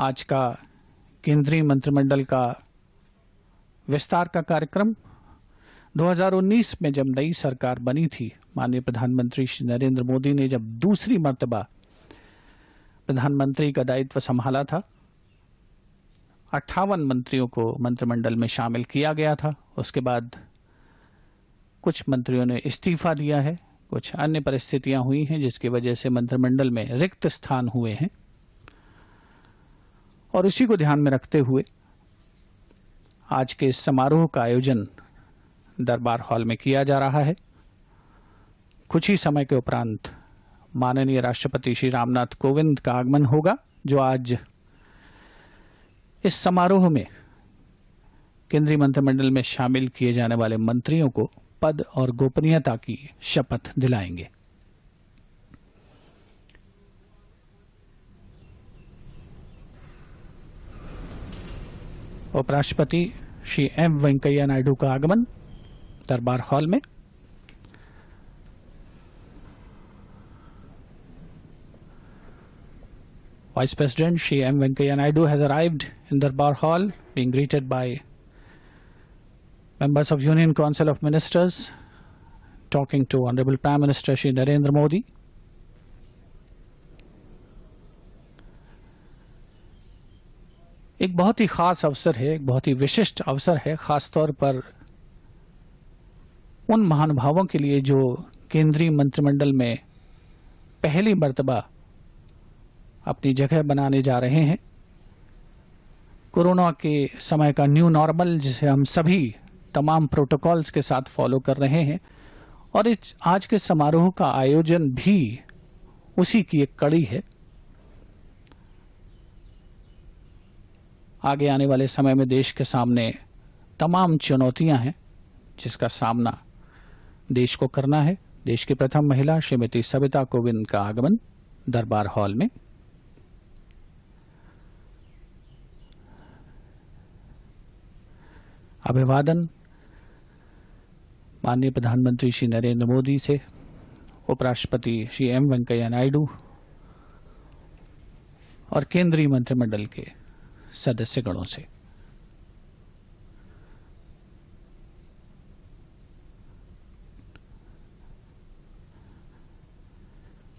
आज का केंद्रीय मंत्रिमंडल का विस्तार का कार्यक्रम 2019 में जब नई सरकार बनी थी, माननीय प्रधानमंत्री श्री नरेंद्र मोदी ने जब दूसरी मर्तबा प्रधानमंत्री का दायित्व संभाला था, 58 मंत्रियों को मंत्रिमंडल में शामिल किया गया था। उसके बाद कुछ मंत्रियों ने इस्तीफा दिया है, कुछ अन्य परिस्थितियां हुई हैं जिसकी वजह से मंत्रिमंडल में रिक्त स्थान हुए हैं, और इसी को ध्यान में रखते हुए आज के इस समारोह का आयोजन दरबार हॉल में किया जा रहा है। कुछ ही समय के उपरांत माननीय राष्ट्रपति श्री रामनाथ कोविंद का आगमन होगा, जो आज इस समारोह में केंद्रीय मंत्रिमंडल में शामिल किए जाने वाले मंत्रियों को पद और गोपनीयता की शपथ दिलाएंगे। उपराष्ट्रपति श्री एम वेंकैया नायडू का आगमन दरबार हॉल में। Vice President Shri M. Venkaiah Naidu has arrived in Darbar Hall, being greeted by members of Union Council of Ministers, talking to Honorable Prime Minister Shri Narendra Modi. एक बहुत ही खास अवसर है, एक बहुत ही विशिष्ट अवसर है, खास तौर पर उन महानुभावों के लिए जो केंद्रीय मंत्रिमंडल में पहली मर्तबा अपनी जगह बनाने जा रहे हैं। कोरोना के समय का न्यू नॉर्मल, जिसे हम सभी तमाम प्रोटोकॉल्स के साथ फॉलो कर रहे हैं, और इस आज के समारोह का आयोजन भी उसी की एक कड़ी है। आगे आने वाले समय में देश के सामने तमाम चुनौतियां हैं जिसका सामना देश को करना है। देश की प्रथम महिला श्रीमती सविता कोविंद का आगमन दरबार हॉल में। अभिवादन माननीय प्रधानमंत्री श्री नरेंद्र मोदी से, उपराष्ट्रपति श्री एम वेंकैया नायडू और केंद्रीय मंत्रिमंडल के सदस्यगणों से।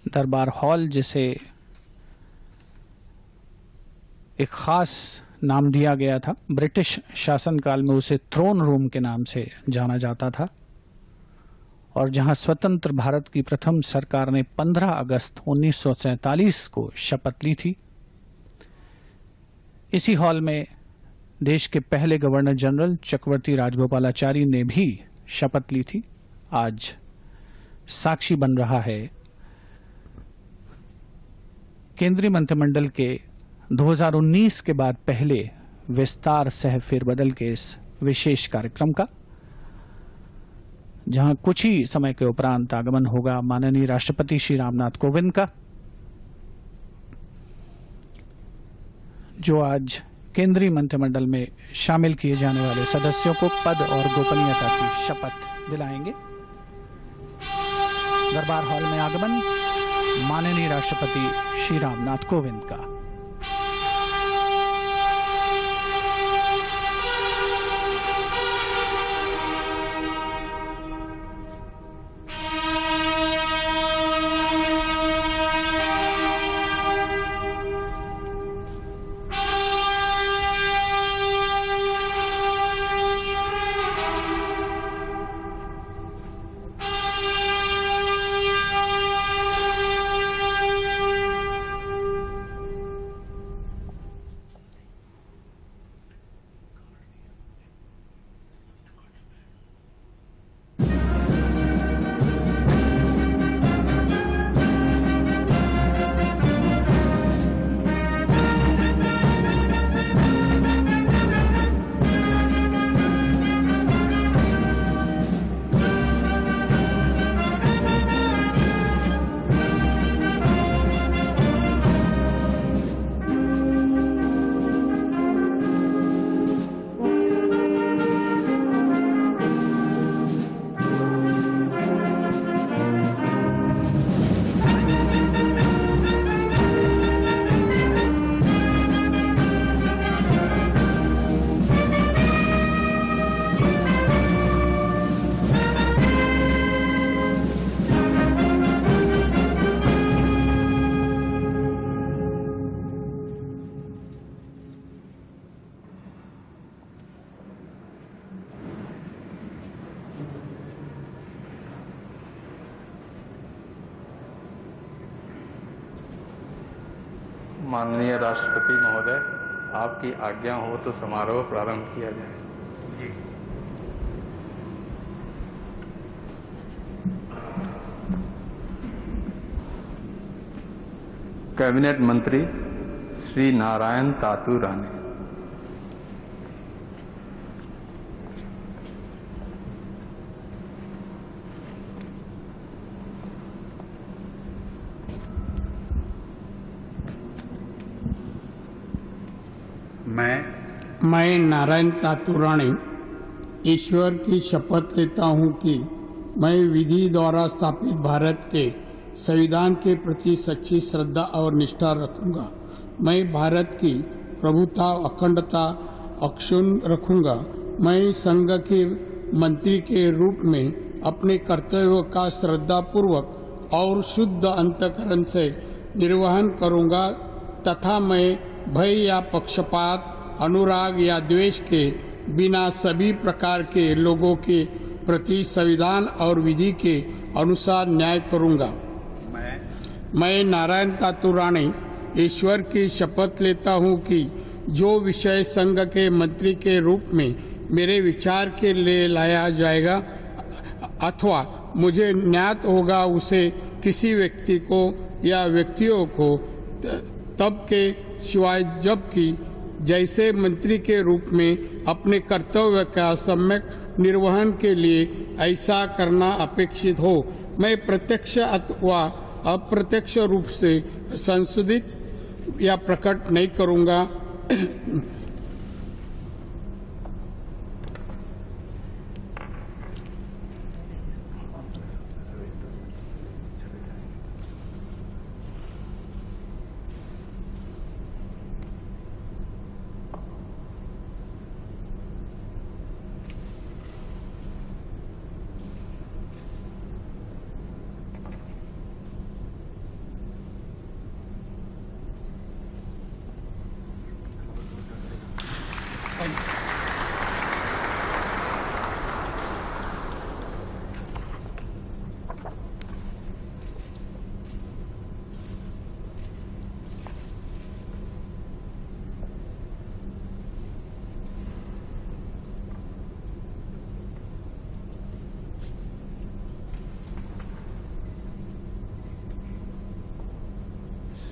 दरबार हॉल, जिसे एक खास नाम दिया गया था, ब्रिटिश शासनकाल में उसे थ्रोन रूम के नाम से जाना जाता था, और जहां स्वतंत्र भारत की प्रथम सरकार ने 15 अगस्त 1947 को शपथ ली थी, इसी हॉल में देश के पहले गवर्नर जनरल चक्रवर्ती राजगोपालाचारी ने भी शपथ ली थी। आज साक्षी बन रहा है केंद्रीय मंत्रिमंडल के 2019 के बाद पहले विस्तार सह फेरबदल के इस विशेष कार्यक्रम का, जहां कुछ ही समय के उपरांत आगमन होगा माननीय राष्ट्रपति श्री रामनाथ कोविंद का, जो आज केंद्रीय मंत्रिमंडल में शामिल किए जाने वाले सदस्यों को पद और गोपनीयता की शपथ दिलाएंगे। दरबार हॉल में आगमन माननीय राष्ट्रपति श्री रामनाथ कोविंद का। माननीय राष्ट्रपति महोदय, आपकी आज्ञा हो तो समारोह प्रारंभ किया जाए। जी। कैबिनेट मंत्री श्री नारायण तातू राणे। मैं नारायण तातू राणे ईश्वर की शपथ लेता हूं कि मैं विधि द्वारा स्थापित भारत के संविधान के प्रति सच्ची श्रद्धा और निष्ठा रखूंगा। मैं भारत की प्रभुता अखंडता अक्षुण्ण रखूंगा। मैं संघ के मंत्री के रूप में अपने कर्तव्यों का श्रद्धापूर्वक और शुद्ध अंतःकरण से निर्वहन करूंगा तथा मैं भय या पक्षपात, अनुराग या द्वेष के बिना सभी प्रकार के लोगों के प्रति संविधान और विधि के अनुसार न्याय करूंगा। मैं नारायण तातू राणे ईश्वर की शपथ लेता हूं कि जो विषय संघ के मंत्री के रूप में मेरे विचार के लिए लाया जाएगा अथवा मुझे ज्ञात होगा, उसे किसी व्यक्ति को या व्यक्तियों को तब के सिवाय जबकि जैसे मंत्री के रूप में अपने कर्तव्य का सम्यक निर्वहन के लिए ऐसा करना अपेक्षित हो, मैं प्रत्यक्ष अथवा अप्रत्यक्ष रूप से संशोधित या प्रकट नहीं करूंगा।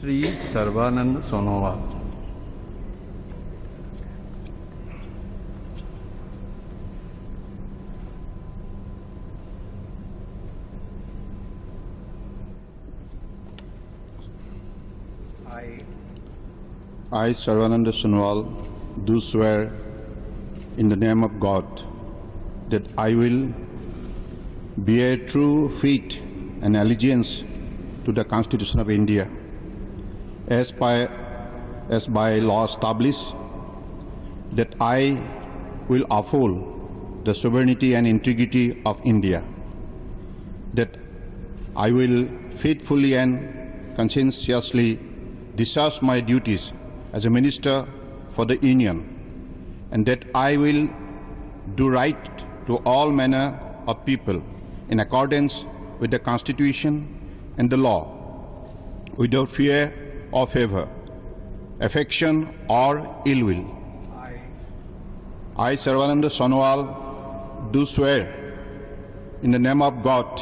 Shri Sarbananda Sonowal. I, Sarvananda Sonowal, do swear in the name of God that I will bear true faith and allegiance to the Constitution of India as by law established, that I will uphold the sovereignty and integrity of India, that I will faithfully and conscientiously discharge my duties as a Minister for the Union, and that I will do right to all manner of people in accordance with the Constitution and the law, without fear or favor, affection or ill will. I, Sarvananda Sonowal, do swear in the name of God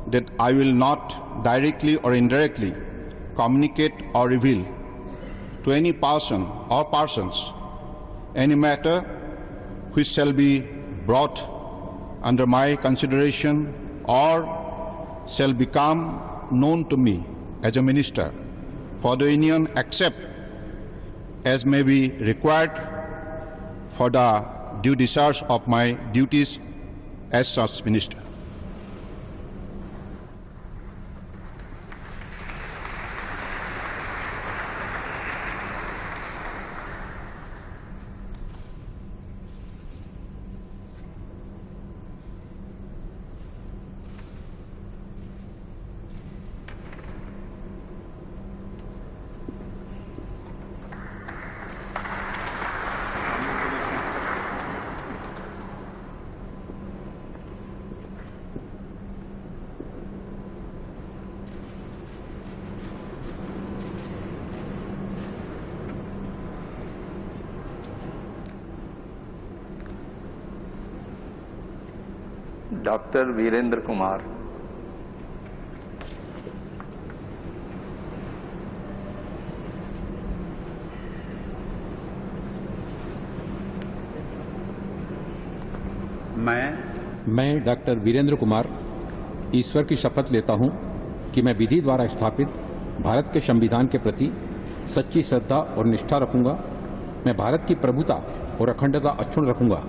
that I will not directly or indirectly communicate or reveal to any person or persons any matter which shall be brought under my consideration or shall become known to me as a minister for the Union, except as may be required for the due discharge of my duties as such minister. Doctor Virendra Kumar, मैं doctor Virendra Kumar ईश्वर की शपथ लेता हूं कि मैं विधि द्वारा स्थापित भारत के संविधान के प्रति सच्ची श्रद्धा और निष्ठा रखूंगा। मैं भारत की प्रभुता और अखंडता अक्षुण्ण रखूंगा।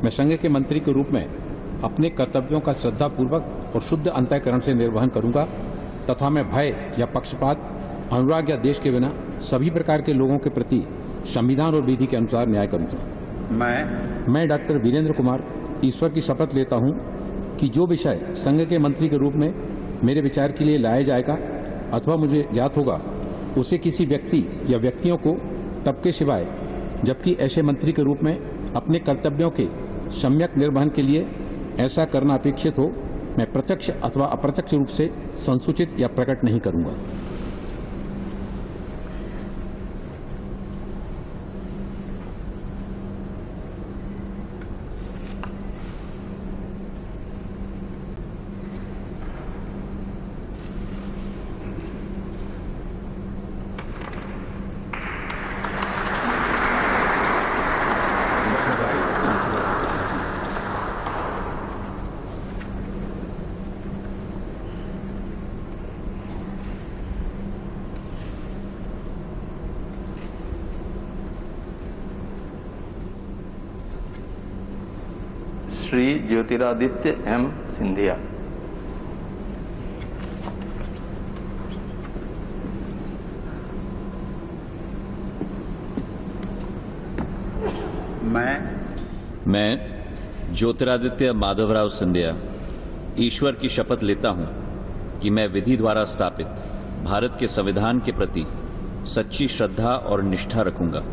मैं संघ के मंत्री के रूप में अपने कर्तव्यों का श्रद्धापूर्वक और शुद्ध अंतःकरण से निर्वहन करूंगा तथा मैं भय या पक्षपात, अनुराग या देश के बिना सभी प्रकार के लोगों के प्रति संविधान और विधि के अनुसार न्याय करूंगा। मैं डॉक्टर वीरेंद्र कुमार ईश्वर की शपथ लेता हूं कि जो विषय संघ के मंत्री के रूप में मेरे विचार के लिए लाया जाएगा अथवा मुझे ज्ञात होगा उसे किसी व्यक्ति या व्यक्तियों को तब के सिवाय जबकि ऐसे मंत्री के रूप में अपने कर्तव्यों के सम्यक निर्वहन के लिए ऐसा करना अपेक्षित हो मैं प्रत्यक्ष अथवा अप्रत्यक्ष रूप से संसूचित या प्रकट नहीं करूंगा। श्री ज्योतिरादित्य एम सिंधिया, मैं ज्योतिरादित्य माधवराव सिंधिया ईश्वर की शपथ लेता हूं कि मैं विधि द्वारा स्थापित भारत के संविधान के प्रति सच्ची श्रद्धा और निष्ठा रखूंगा।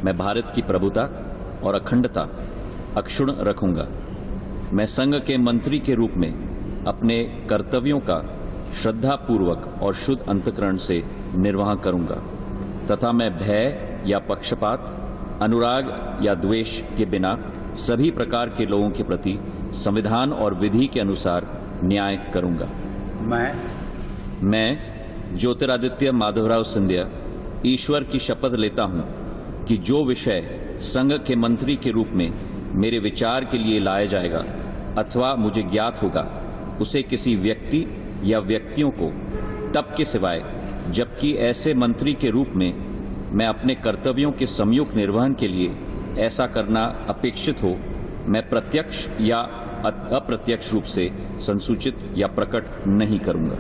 मैं भारत की प्रभुता और अखंडता अक्षुण्ण रखूंगा। मैं संघ के मंत्री के रूप में अपने कर्तव्यों का श्रद्धापूर्वक और शुद्ध अंतःकरण से निर्वाह करूंगा तथा मैं भय या पक्षपात, अनुराग या द्वेष के बिना सभी प्रकार के लोगों के प्रति संविधान और विधि के अनुसार न्याय करूंगा। मैं ज्योतिरादित्य माधवराव सिंधिया ईश्वर की शपथ लेता हूं कि जो विषय संघ के मंत्री के रूप में मेरे विचार के लिए लाया जाएगा अथवा मुझे ज्ञात होगा उसे किसी व्यक्ति या व्यक्तियों को तब के सिवाय जबकि ऐसे मंत्री के रूप में मैं अपने कर्तव्यों के संयुक्त निर्वहन के लिए ऐसा करना अपेक्षित हो मैं प्रत्यक्ष या अप्रत्यक्ष रूप से संसूचित या प्रकट नहीं करूंगा।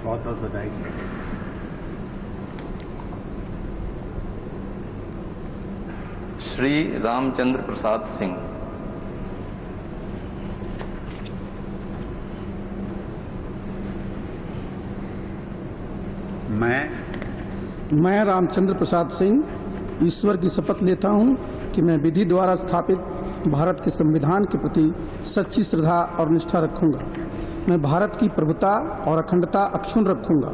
बहुत बहुत बधाई। श्री रामचंद्र प्रसाद सिंह, मैं रामचंद्र प्रसाद सिंह ईश्वर की शपथ लेता हूं कि मैं विधि द्वारा स्थापित भारत के संविधान के प्रति सच्ची श्रद्धा और निष्ठा रखूंगा। मैं भारत की प्रभुता और अखंडता अक्षुण्ण रखूंगा।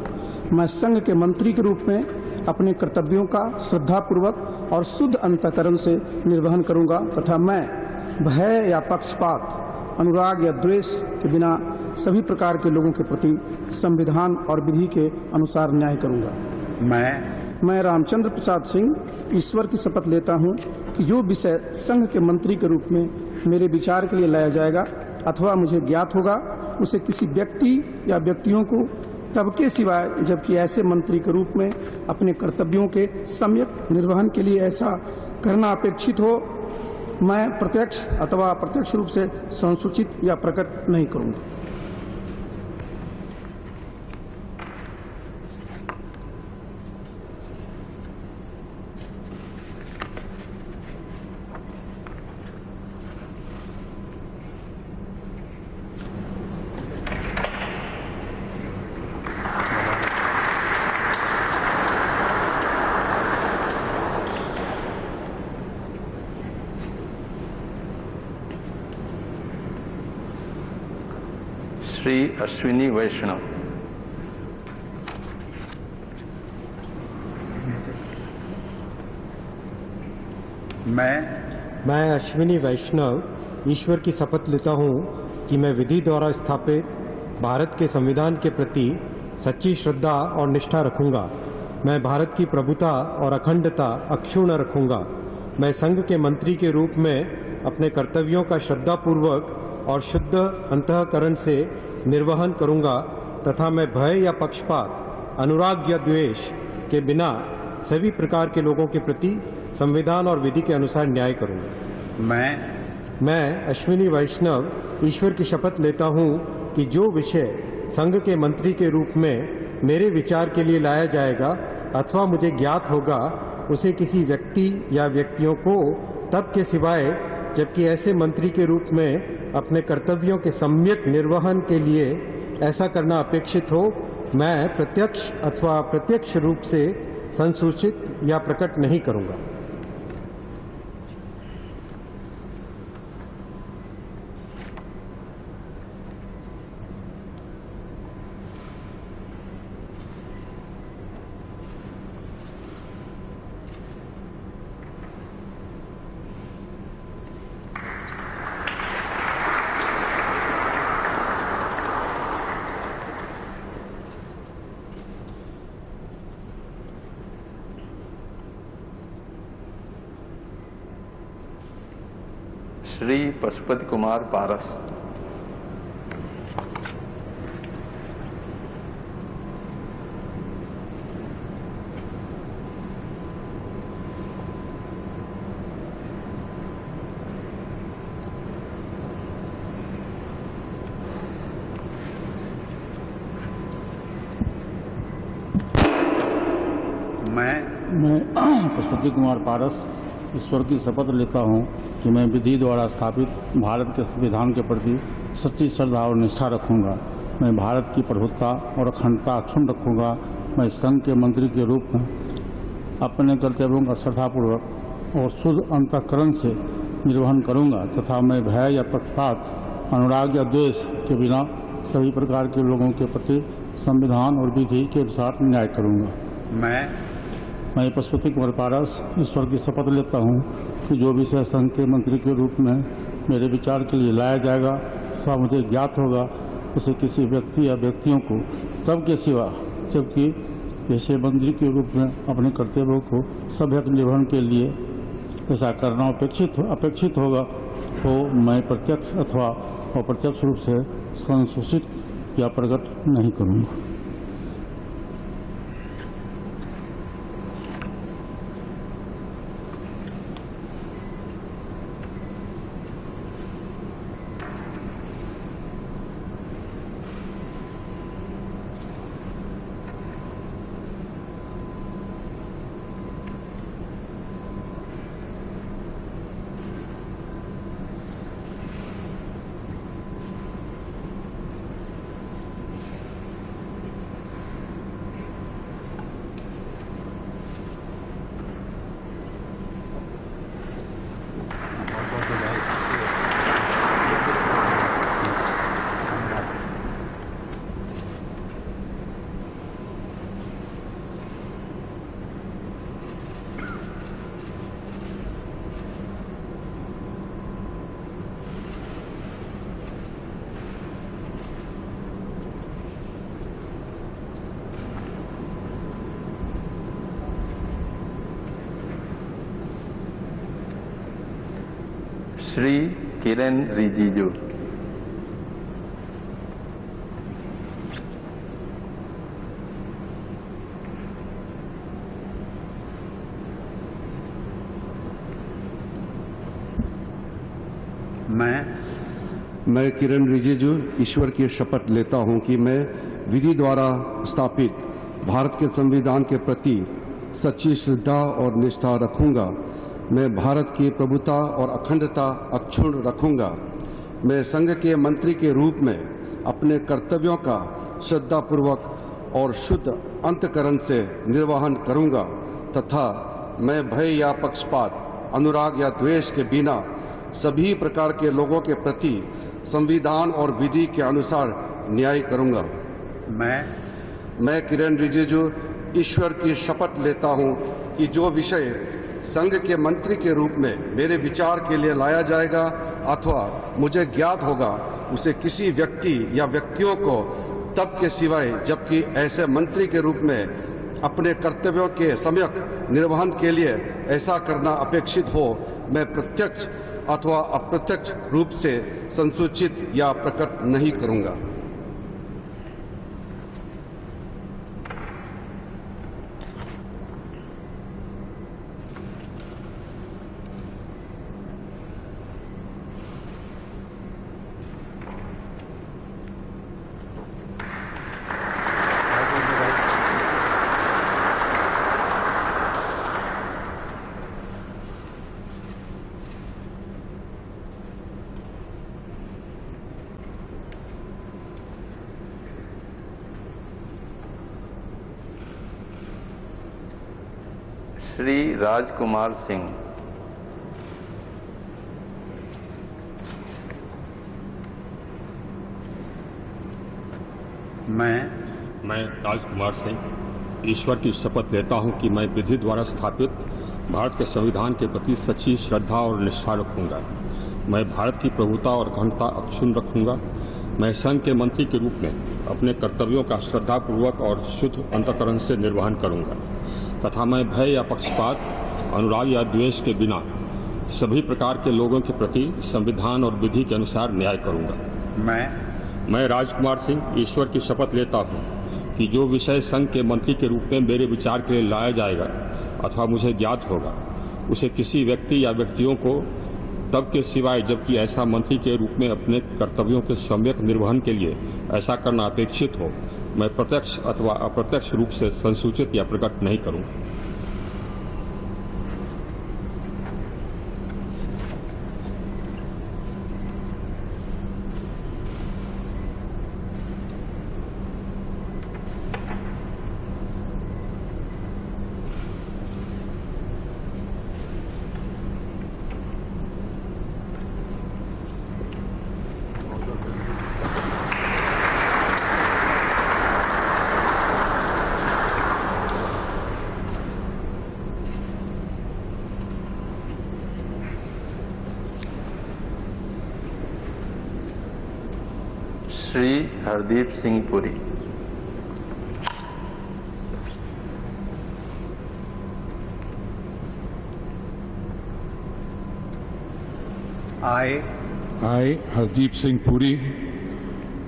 मैं संघ के मंत्री के रूप में अपने कर्तव्यों का श्रद्धापूर्वक और शुद्ध अंतःकरण से निर्वहन करूंगा तथा मैं भय या पक्षपात, अनुराग या द्वेष के बिना सभी प्रकार के लोगों के प्रति संविधान और विधि के अनुसार न्याय करूंगा। मैं रामचंद्र प्रसाद सिंह ईश्वर की शपथ लेता हूं कि जो विषय संघ के मंत्री के रूप में मेरे विचार के लिए लाया जाएगा अथवा मुझे ज्ञात होगा उसे किसी व्यक्ति या व्यक्तियों को तब के सिवाय जबकि ऐसे मंत्री के रूप में अपने कर्तव्यों के सम्यक निर्वहन के लिए ऐसा करना अपेक्षित हो मैं प्रत्यक्ष अथवा अप्रत्यक्ष रूप से संसूचित या प्रकट नहीं करूंगा। श्री अश्विनी वैष्णव। मैं अश्विनी वैष्णव ईश्वर की शपथ लेता हूँ कि मैं विधि द्वारा स्थापित भारत के संविधान के प्रति सच्ची श्रद्धा और निष्ठा रखूंगा। मैं भारत की प्रभुता और अखंडता अक्षुण्ण रखूंगा। मैं संघ के मंत्री के रूप में अपने कर्तव्यों का श्रद्धापूर्वक और शुद्ध अंतःकरण से निर्वहन करूंगा तथा मैं भय या पक्षपात, अनुराग या द्वेष के बिना सभी प्रकार के लोगों के प्रति संविधान और विधि के अनुसार न्याय करूंगा। मैं अश्विनी वैष्णव ईश्वर की शपथ लेता हूं कि जो विषय संघ के मंत्री के रूप में मेरे विचार के लिए लाया जाएगा अथवा मुझे ज्ञात होगा, उसे किसी व्यक्ति या व्यक्तियों को तब के सिवाय जबकि ऐसे मंत्री के रूप में अपने कर्तव्यों के सम्यक निर्वहन के लिए ऐसा करना अपेक्षित हो, मैं प्रत्यक्ष अथवा अप्रत्यक्ष रूप से संसूचित या प्रकट नहीं करूंगा। श्री पशुपति कुमार पारस। मैं पशुपति कुमार पारस ईश्वर की शपथ लेता हूँ कि मैं विधि द्वारा स्थापित भारत के संविधान के प्रति सच्ची श्रद्धा और निष्ठा रखूँगा। मैं भारत की प्रभुता और अखंडता अक्षुण्ण रखूँगा। मैं संघ के मंत्री के रूप में अपने कर्तव्यों का श्रद्धापूर्वक और शुद्ध अंतःकरण से निर्वहन करूँगा तथा मैं भय या पक्षपात, अनुराग या द्वेष के बिना सभी प्रकार के लोगों के प्रति संविधान और विधि के अनुसार न्याय करूँगा। मैं पशुपति कुमार पारस ईश्वर की शपथ लेता हूँ कि जो विषय संघ के मंत्री के रूप में मेरे विचार के लिए लाया जाएगा अथवा मुझे ज्ञात होगा, उसे किसी व्यक्ति या व्यक्तियों को तब के सिवा जबकि ऐसे मंत्री के रूप में अपने कर्तव्यों को सभ्यक निर्वहन के लिए ऐसा करना अपेक्षित होगा तो मैं प्रत्यक्ष अथवा अप्रत्यक्ष रूप से संसूचित या प्रकट नहीं करूँगा। श्री किरण रिजिजू। मैं किरण रिजिजू ईश्वर की शपथ लेता हूं कि मैं विधि द्वारा स्थापित भारत के संविधान के प्रति सच्ची श्रद्धा और निष्ठा रखूंगा। मैं भारत की प्रभुता और अखंडता अक्षुण्ण रखूंगा। मैं संघ के मंत्री के रूप में अपने कर्तव्यों का श्रद्धापूर्वक और शुद्ध अंतःकरण से निर्वहन करूंगा तथा मैं भय या पक्षपात, अनुराग या द्वेष के बिना सभी प्रकार के लोगों के प्रति संविधान और विधि के अनुसार न्याय करूंगा। मैं किरण रिजिजू ईश्वर की शपथ लेता हूं कि जो विषय संघ के मंत्री के रूप में मेरे विचार के लिए लाया जाएगा अथवा मुझे ज्ञात होगा, उसे किसी व्यक्ति या व्यक्तियों को तब के सिवाय जबकि ऐसे मंत्री के रूप में अपने कर्तव्यों के सम्यक निर्वहन के लिए ऐसा करना अपेक्षित हो, मैं प्रत्यक्ष अथवा अप्रत्यक्ष रूप से संसूचित या प्रकट नहीं करूंगा। श्री राजकुमार सिंह। मैं राजकुमार सिंह ईश्वर की शपथ लेता हूं कि मैं विधि द्वारा स्थापित भारत के संविधान के प्रति सच्ची श्रद्धा और निष्ठा रखूंगा। मैं भारत की प्रभुता और अखंडता अक्षुण्ण रखूंगा। मैं संघ के मंत्री के रूप में अपने कर्तव्यों का श्रद्धापूर्वक और शुद्ध अंतःकरण से निर्वहन करूंगा तथा मैं भय या पक्षपात, अनुराग या द्वेष के बिना सभी प्रकार के लोगों के प्रति संविधान और विधि के अनुसार न्याय करूंगा। मैं राजकुमार सिंह ईश्वर की शपथ लेता हूं कि जो विषय संघ के मंत्री के रूप में मेरे विचार के लिए लाया जाएगा अथवा मुझे ज्ञात होगा, उसे किसी व्यक्ति या व्यक्तियों को तब के सिवाय जबकि ऐसा मंत्री के रूप में अपने कर्तव्यों के सम्यक निर्वहन के लिए ऐसा करना अपेक्षित हो, मैं प्रत्यक्ष अथवा अप्रत्यक्ष रूप से संसूचित या प्रकट नहीं करूंगा। Shri Hardeep Singh Puri. I, Hardeep Singh Puri,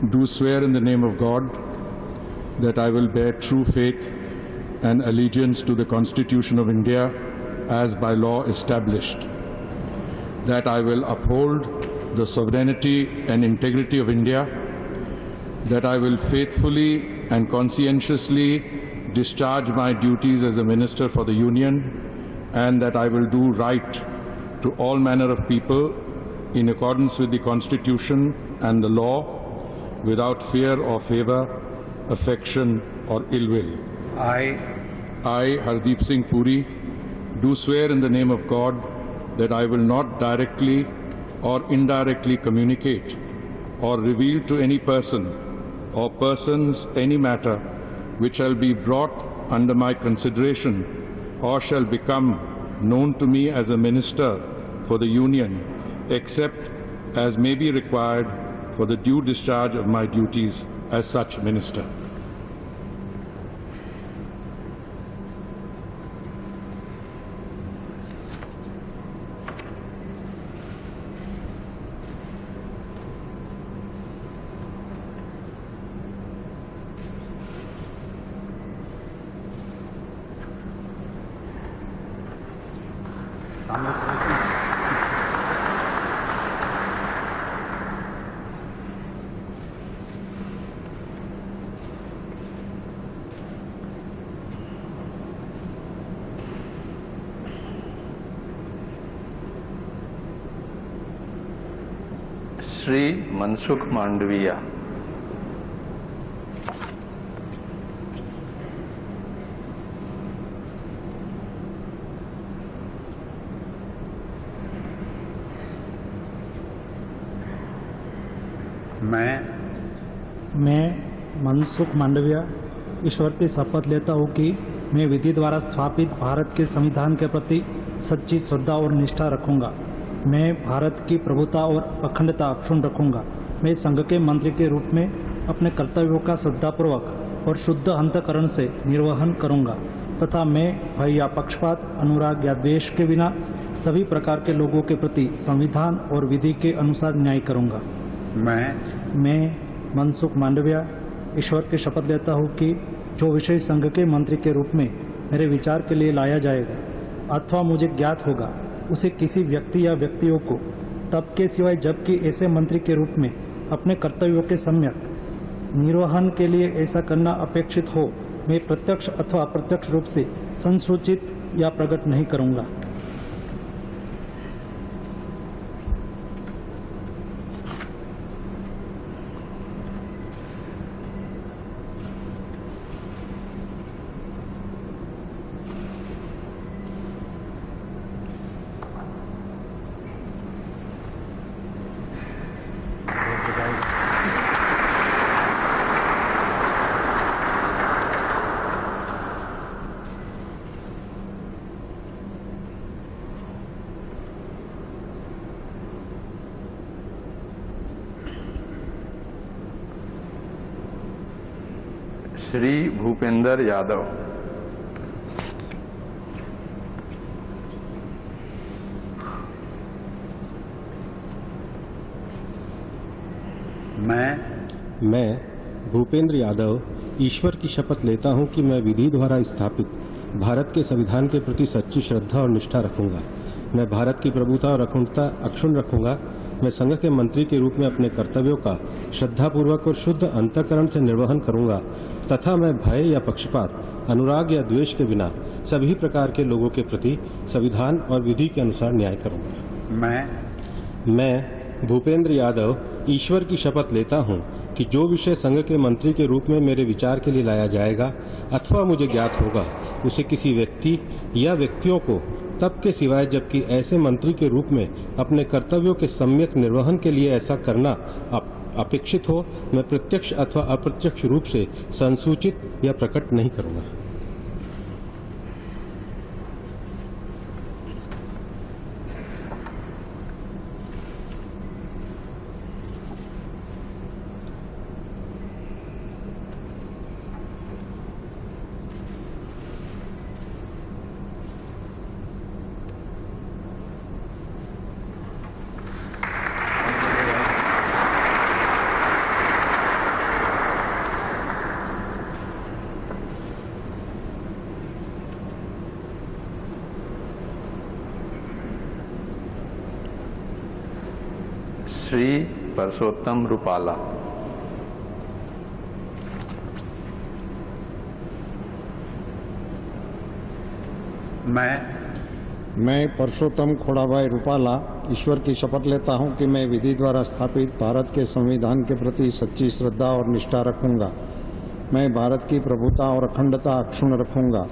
do swear in the name of God that I will bear true faith and allegiance to the Constitution of India as by law established, that I will uphold the sovereignty and integrity of India, that I will faithfully and conscientiously discharge my duties as a Minister for the Union, and that I will do right to all manner of people in accordance with the Constitution and the law, without fear or favor, affection or ill will. I, Hardeep Singh Puri, do swear in the name of God that I will not directly or indirectly communicate or reveal to any person or persons any matter which shall be brought under my consideration or shall become known to me as a Minister for the Union, except as may be required for the due discharge of my duties as such Minister. Shri Mansukh Mandaviya. मैं मनसुख मांडविया ईश्वर की शपथ लेता हूँ कि मैं विधि द्वारा स्थापित भारत के संविधान के प्रति सच्ची श्रद्धा और निष्ठा रखूंगा। मैं भारत की प्रभुता और अखंडता अक्षुण्ण रखूंगा। मैं संघ के मंत्री के रूप में अपने कर्तव्यों का श्रद्धापूर्वक और शुद्ध अंतःकरण से निर्वहन करूंगा तथा मैं भय या पक्षपात, अनुराग या द्वेष के बिना सभी प्रकार के लोगों के प्रति संविधान और विधि के अनुसार न्याय करूंगा। मैं मनसुख मांडविया ईश्वर की शपथ लेता हूँ कि जो विषय संघ के मंत्री के रूप में मेरे विचार के लिए लाया जाएगा अथवा मुझे ज्ञात होगा उसे किसी व्यक्ति या व्यक्तियों को तब के सिवाय जबकि ऐसे मंत्री के रूप में अपने कर्तव्यों के सम्यक निर्वहन के लिए ऐसा करना अपेक्षित हो मैं प्रत्यक्ष अथवा अप्रत्यक्ष रूप से संसूचित या प्रकट नहीं करूंगा। श्री भूपेंद्र यादव। मैं भूपेंद्र यादव ईश्वर की शपथ लेता हूं कि मैं विधि द्वारा स्थापित भारत के संविधान के प्रति सच्ची श्रद्धा और निष्ठा रखूंगा। मैं भारत की प्रभुता और अखंडता अक्षुण्ण रखूंगा। मैं संघ के मंत्री के रूप में अपने कर्तव्यों का श्रद्धापूर्वक और शुद्ध अंतःकरण से निर्वहन करूंगा तथा मैं भय या पक्षपात, अनुराग या द्वेष के बिना सभी प्रकार के लोगों के प्रति संविधान और विधि के अनुसार न्याय करूंगा। मैं भूपेंद्र यादव ईश्वर की शपथ लेता हूं कि जो विषय संघ के मंत्री के रूप में मेरे विचार के लिए लाया जाएगा अथवा मुझे ज्ञात होगा उसे किसी व्यक्ति या व्यक्तियों को तब के सिवाय जबकि ऐसे मंत्री के रूप में अपने कर्तव्यों के सम्यक निर्वहन के लिए ऐसा करना अपेक्षित हो मैं प्रत्यक्ष अथवा अप्रत्यक्ष रूप से संसूचित या प्रकट नहीं करूंगा। श्री परसोत्तम रूपाला। मैं परसोत्तम खोड़ाभाई रूपाला ईश्वर की शपथ लेता हूं कि मैं विधि द्वारा स्थापित भारत के संविधान के प्रति सच्ची श्रद्धा और निष्ठा रखूंगा। मैं भारत की प्रभुता और अखंडता अक्षुण्ण रखूंगा।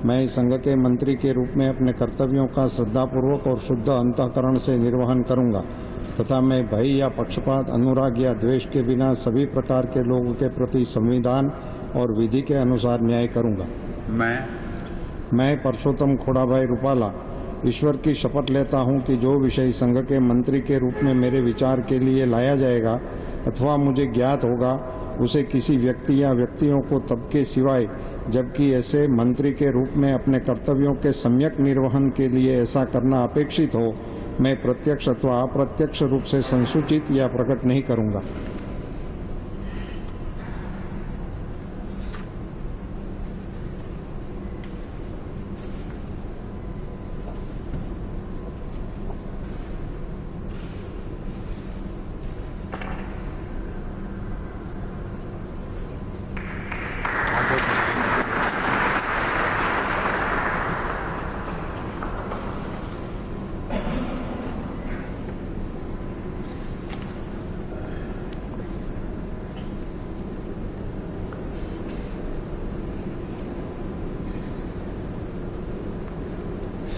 मैं संघ के मंत्री के रूप में अपने कर्तव्यों का श्रद्धापूर्वक और शुद्ध अंतःकरण से निर्वहन करूंगा तथा मैं भय या पक्षपात, अनुराग या द्वेष के बिना सभी प्रकार के लोगों के प्रति संविधान और विधि के अनुसार न्याय करूंगा। मैं परसोत्तम खोड़ाभाई रूपाला ईश्वर की शपथ लेता हूं कि जो विषय संघ के मंत्री के रूप में मेरे विचार के लिए लाया जाएगा अथवा मुझे ज्ञात होगा उसे किसी व्यक्ति या व्यक्तियों को तब के सिवाय जबकि ऐसे मंत्री के रूप में अपने कर्तव्यों के सम्यक निर्वहन के लिए ऐसा करना अपेक्षित हो मैं प्रत्यक्ष अथवा अप्रत्यक्ष रूप से संसूचित या प्रकट नहीं करूंगा।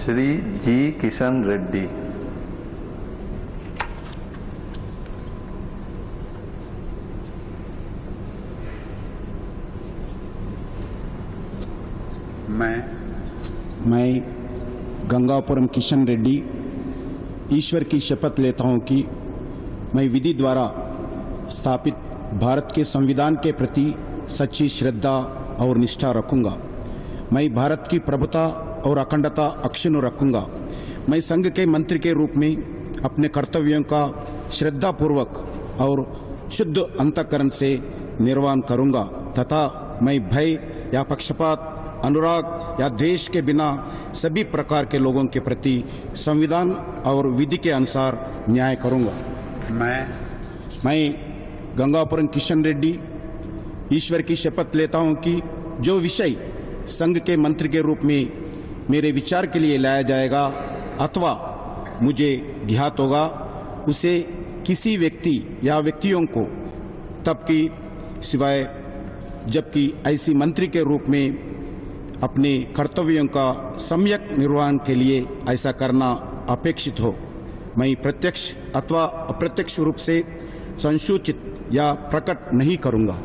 श्री जी किशन रेड्डी। मैं गंगापुरम किशन रेड्डी ईश्वर की शपथ लेता हूं कि मैं विधि द्वारा स्थापित भारत के संविधान के प्रति सच्ची श्रद्धा और निष्ठा रखूंगा। मैं भारत की प्रभुता और अखंडता अक्षुण्ण रखूंगा। मैं संघ के मंत्री के रूप में अपने कर्तव्यों का श्रद्धापूर्वक और शुद्ध अंतःकरण से निर्वहन करूंगा तथा मैं भय या पक्षपात, अनुराग या द्वेष के बिना सभी प्रकार के लोगों के प्रति संविधान और विधि के अनुसार न्याय करूंगा। मैं गंगापुरम किशन रेड्डी ईश्वर की शपथ लेता हूं कि जो विषय संघ के मंत्री के रूप में मेरे विचार के लिए लाया जाएगा अथवा मुझे ज्ञात होगा उसे किसी व्यक्ति या व्यक्तियों को तब की सिवाय जबकि ऐसी मंत्री के रूप में अपने कर्तव्यों का सम्यक निर्वहन के लिए ऐसा करना अपेक्षित हो, मैं प्रत्यक्ष अथवा अप्रत्यक्ष रूप से संसूचित या प्रकट नहीं करूंगा।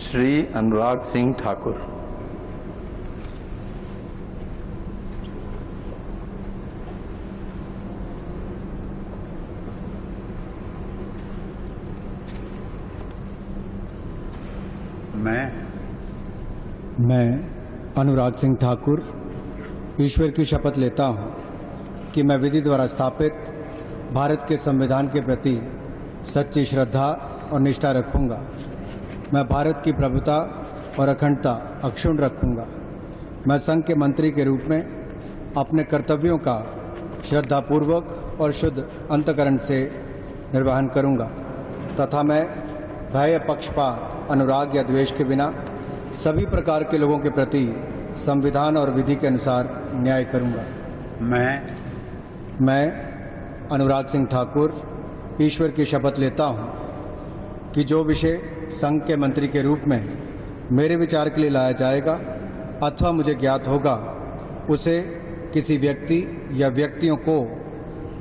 श्री अनुराग सिंह ठाकुर। मैं अनुराग सिंह ठाकुर ईश्वर की शपथ लेता हूं कि मैं विधि द्वारा स्थापित भारत के संविधान के प्रति सच्ची श्रद्धा और निष्ठा रखूंगा। मैं भारत की प्रभुता और अखंडता अक्षुण्ण रखूंगा। मैं संघ के मंत्री के रूप में अपने कर्तव्यों का श्रद्धापूर्वक और शुद्ध अंतःकरण से निर्वहन करूंगा तथा मैं भय, पक्षपात, अनुराग या द्वेष के बिना सभी प्रकार के लोगों के प्रति संविधान और विधि के अनुसार न्याय करूंगा। मैं अनुराग सिंह ठाकुर ईश्वर की शपथ लेता हूं कि जो विषय संघ के मंत्री के रूप में मेरे विचार के लिए लाया जाएगा अथवा मुझे ज्ञात होगा उसे किसी व्यक्ति या व्यक्तियों को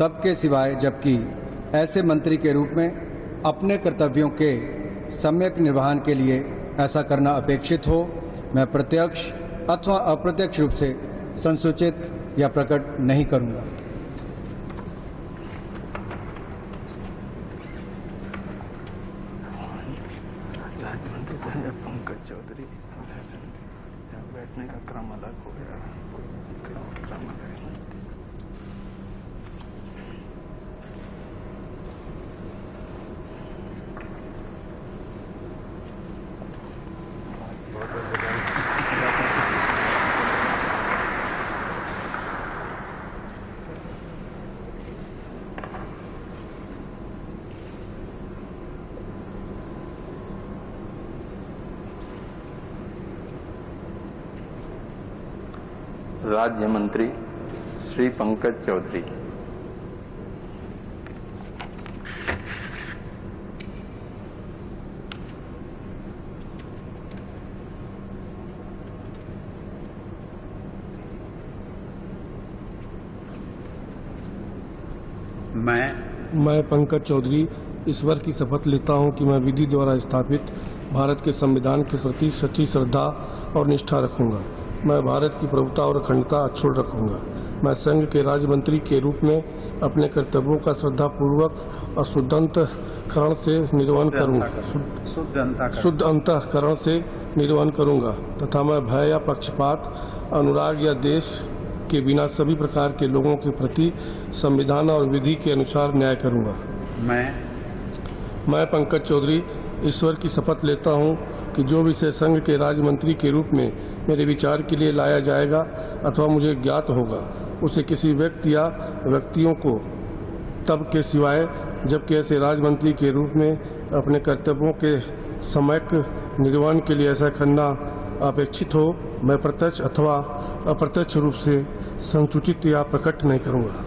तब के सिवाय जबकि ऐसे मंत्री के रूप में अपने कर्तव्यों के सम्यक निर्वहन के लिए ऐसा करना अपेक्षित हो, मैं प्रत्यक्ष अथवा अप्रत्यक्ष रूप से संसूचित या प्रकट नहीं करूंगा। पंकज चौधरी बैठने का क्रम अलग हो गया। राज्य मंत्री श्री पंकज चौधरी। मैं पंकज चौधरी ईश्वर की शपथ लेता हूं कि मैं विधि द्वारा स्थापित भारत के संविधान के प्रति सच्ची श्रद्धा और निष्ठा रखूंगा। मैं भारत की प्रभुता और अखंडता अक्षुण्ण रखूंगा। मैं संघ के राज्य मंत्री के रूप में अपने कर्तव्यों का श्रद्धापूर्वक और शुद्ध अंतःकरण से निर्वहन करूंगा। शुद्ध अंतःकरण से निर्वहन करूंगा तथा मैं भय या पक्षपात, अनुराग या देश के बिना सभी प्रकार के लोगों के प्रति संविधान और विधि के अनुसार न्याय करूंगा। मैं पंकज चौधरी ईश्वर की शपथ लेता हूं कि जो विषय संघ के राज्य मंत्री के रूप में मेरे विचार के लिए लाया जाएगा अथवा मुझे ज्ञात होगा उसे किसी व्यक्ति या व्यक्तियों को तब के सिवाय जबकि ऐसे राज्य मंत्री के रूप में अपने कर्तव्यों के सम्यक निर्वहन के लिए ऐसा करना अपेक्षित हो, मैं प्रत्यक्ष अथवा अप्रत्यक्ष रूप से संसूचित या प्रकट नहीं करूँगा।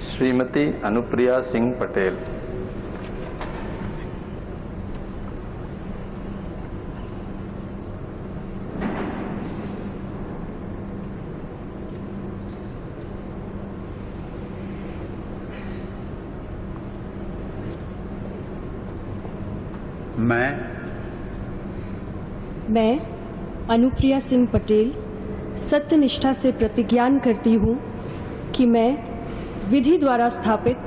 श्रीमती अनुप्रिया सिंह पटेल। मैं अनुप्रिया सिंह पटेल सत्यनिष्ठा से प्रतिज्ञान करती हूँ कि मैं विधि द्वारा स्थापित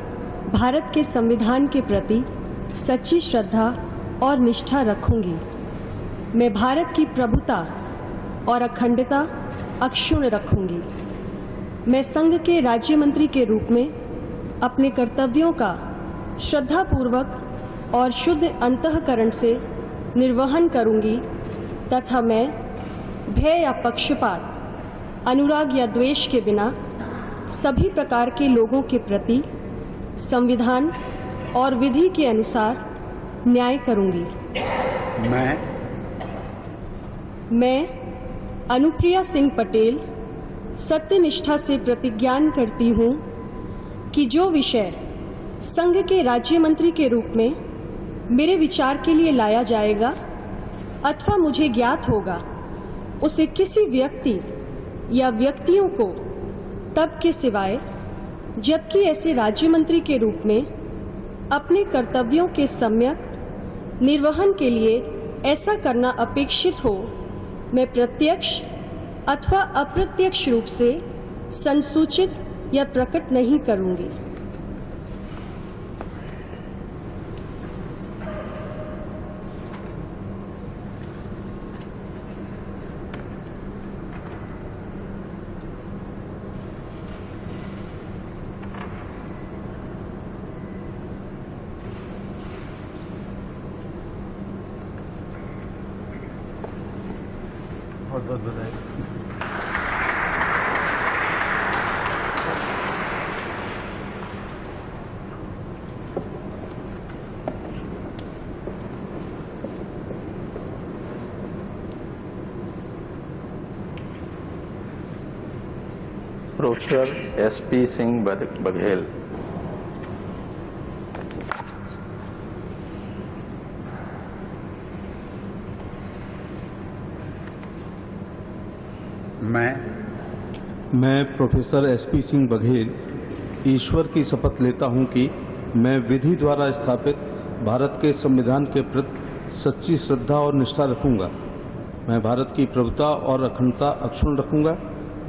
भारत के संविधान के प्रति सच्ची श्रद्धा और निष्ठा रखूंगी। मैं भारत की प्रभुता और अखंडता अक्षुण्ण रखूंगी। मैं संघ के राज्य मंत्री के रूप में अपने कर्तव्यों का श्रद्धापूर्वक और शुद्ध अंतःकरण से निर्वहन करूंगी तथा मैं भय या पक्षपात, अनुराग या द्वेष के बिना सभी प्रकार के लोगों के प्रति संविधान और विधि के अनुसार न्याय करूंगी। मैं अनुप्रिया सिंह पटेल सत्यनिष्ठा से प्रतिज्ञान करती हूँ कि जो विषय संघ के राज्य मंत्री के रूप में मेरे विचार के लिए लाया जाएगा अथवा मुझे ज्ञात होगा, उसे किसी व्यक्ति या व्यक्तियों को तब के सिवाय जबकि ऐसे राज्य मंत्री के रूप में अपने कर्तव्यों के सम्यक निर्वहन के लिए ऐसा करना अपेक्षित हो, मैं प्रत्यक्ष अथवा अप्रत्यक्ष रूप से संसूचित या प्रकट नहीं करूंगी। बहुत बहुत बधाई। Professor SP Singh Baghel. मैं प्रोफेसर एसपी सिंह बघेल ईश्वर की शपथ लेता हूं कि मैं विधि द्वारा स्थापित भारत के संविधान के प्रति सच्ची श्रद्धा और निष्ठा रखूंगा। मैं भारत की प्रभुता और अखंडता अक्षुण्ण रखूंगा।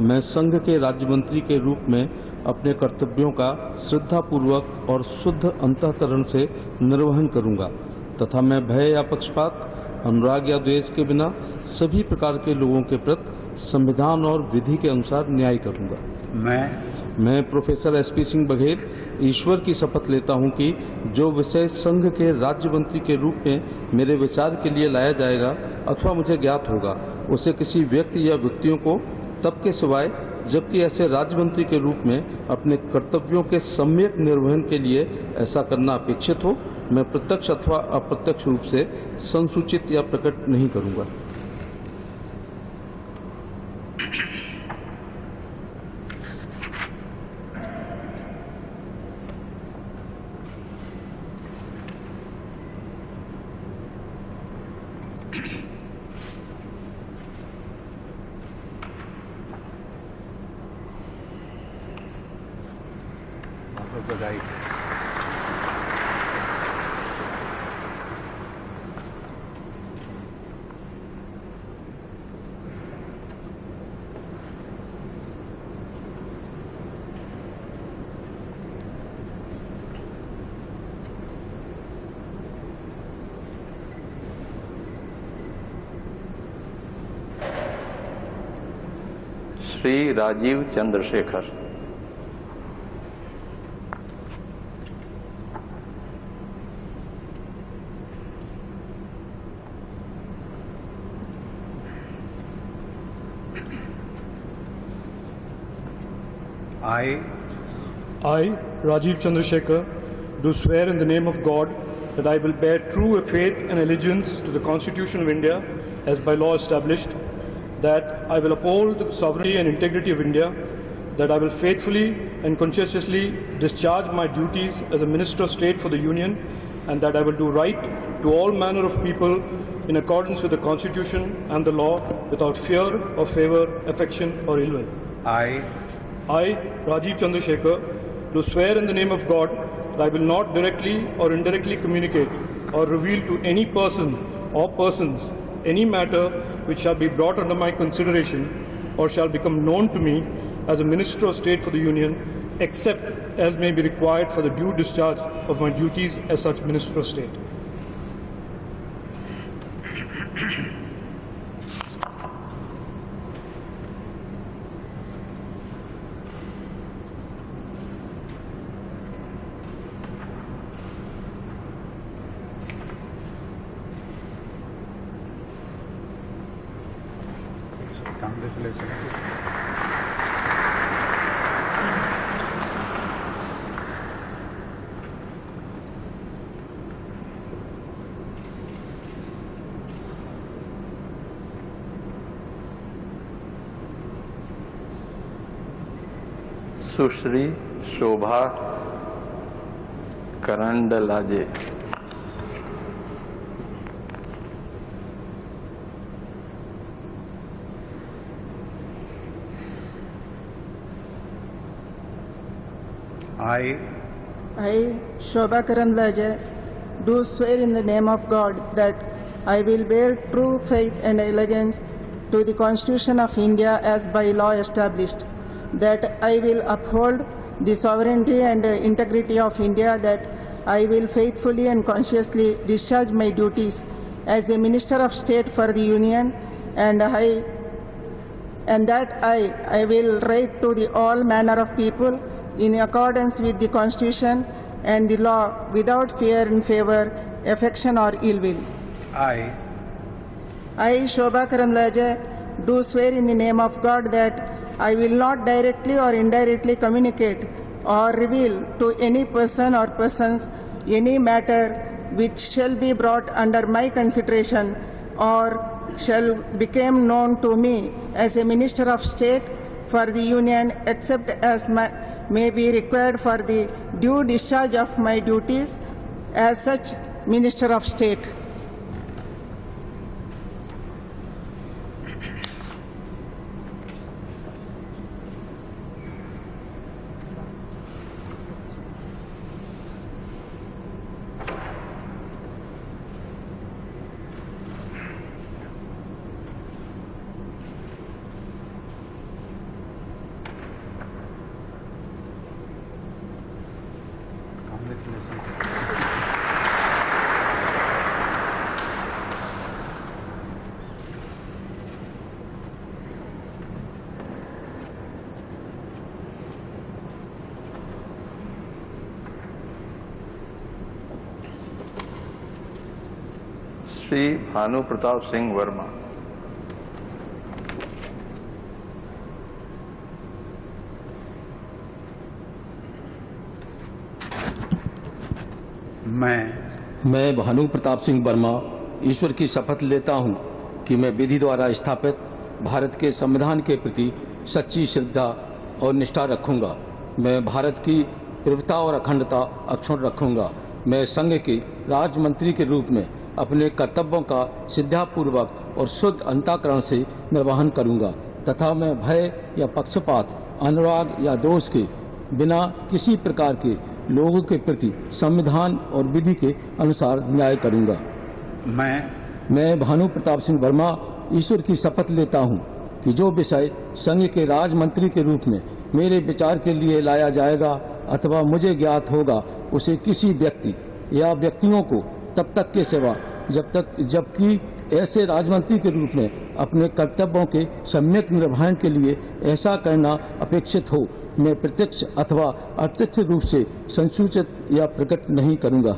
मैं संघ के राज्य मंत्री के रूप में अपने कर्तव्यों का श्रद्धापूर्वक और शुद्ध अंतःकरण से निर्वहन करूंगा तथा मैं भय या पक्षपात, अनुराग या द्वेष के बिना सभी प्रकार के लोगों के प्रति संविधान और विधि के अनुसार न्याय करूंगा। मैं प्रोफेसर एसपी सिंह बघेल ईश्वर की शपथ लेता हूं कि जो विषय संघ के राज्य मंत्री के रूप में मेरे विचार के लिए लाया जाएगा अथवा मुझे ज्ञात होगा, उसे किसी व्यक्ति या व्यक्तियों को तब के सिवाय जबकि ऐसे राज्य मंत्री के रूप में अपने कर्तव्यों के सम्यक निर्वहन के लिए ऐसा करना अपेक्षित हो, मैं प्रत्यक्ष अथवा अप्रत्यक्ष रूप से संसूचित या प्रकट नहीं करूंगा। बधाई। Shri Rajiv Chandrashekhar. I, Rajiv Chandrasekhar, do swear in the name of God that I will bear true faith and allegiance to the Constitution of India as by law established, that I will uphold the sovereignty and integrity of India, that I will faithfully and conscientiously discharge my duties as a Minister of State for the Union, and that I will do right to all manner of people in accordance with the Constitution and the law without fear or favour, affection or ill will. I, Rajiv Chandrasekhar, do swear in the name of God that I will not directly or indirectly communicate or reveal to any person or persons any matter which shall be brought under my consideration or shall become known to me as a Minister of State for the Union, except as may be required for the due discharge of my duties as such Minister of State. Sushri Shobha करंडलाजे। I, Shobha Karandlaje, do swear in the name of God that I will bear true faith and allegiance to the Constitution of India as by law established, that I will uphold the sovereignty and integrity of India, that I will faithfully and conscientiously discharge my duties as a Minister of State for the Union, and that I will write to the all manner of people in accordance with the Constitution and the law without fear and favour, affection or ill will. I, Shobha Karandlaje, do swear in the name of God that I will not directly or indirectly communicate or reveal to any person or persons any matter which shall be brought under my consideration or shall become known to me as a Minister of State for the Union, except as may be required for the due discharge of my duties as such Minister of State. Shri Bhanu Pratap Singh Verma. मैं भानु प्रताप सिंह वर्मा ईश्वर की शपथ लेता हूं कि मैं विधि द्वारा स्थापित भारत के संविधान के प्रति सच्ची श्रद्धा और निष्ठा रखूंगा। मैं भारत की प्रभुता और अखंडता अक्षुण्ण रखूंगा। मैं संघ के राज्य मंत्री के रूप में अपने कर्तव्यों का श्रद्धापूर्वक और शुद्ध अंतःकरण से निर्वहन करूंगा तथा मैं भय या पक्षपात, अनुराग या दोष के बिना किसी प्रकार के लोगों के प्रति संविधान और विधि के अनुसार न्याय करूंगा। मैं भानु प्रताप सिंह वर्मा ईश्वर की शपथ लेता हूं कि जो विषय संघ के राज्य मंत्री के रूप में मेरे विचार के लिए लाया जाएगा अथवा मुझे ज्ञात होगा, उसे किसी व्यक्ति या व्यक्तियों को तब तक के सेवा जबकि ऐसे राजमंत्री के रूप में अपने कर्तव्यों के सम्यक निर्वहन के लिए ऐसा करना अपेक्षित हो, मैं प्रत्यक्ष अथवा अप्रत्यक्ष रूप से संसूचित या प्रकट नहीं करूंगा।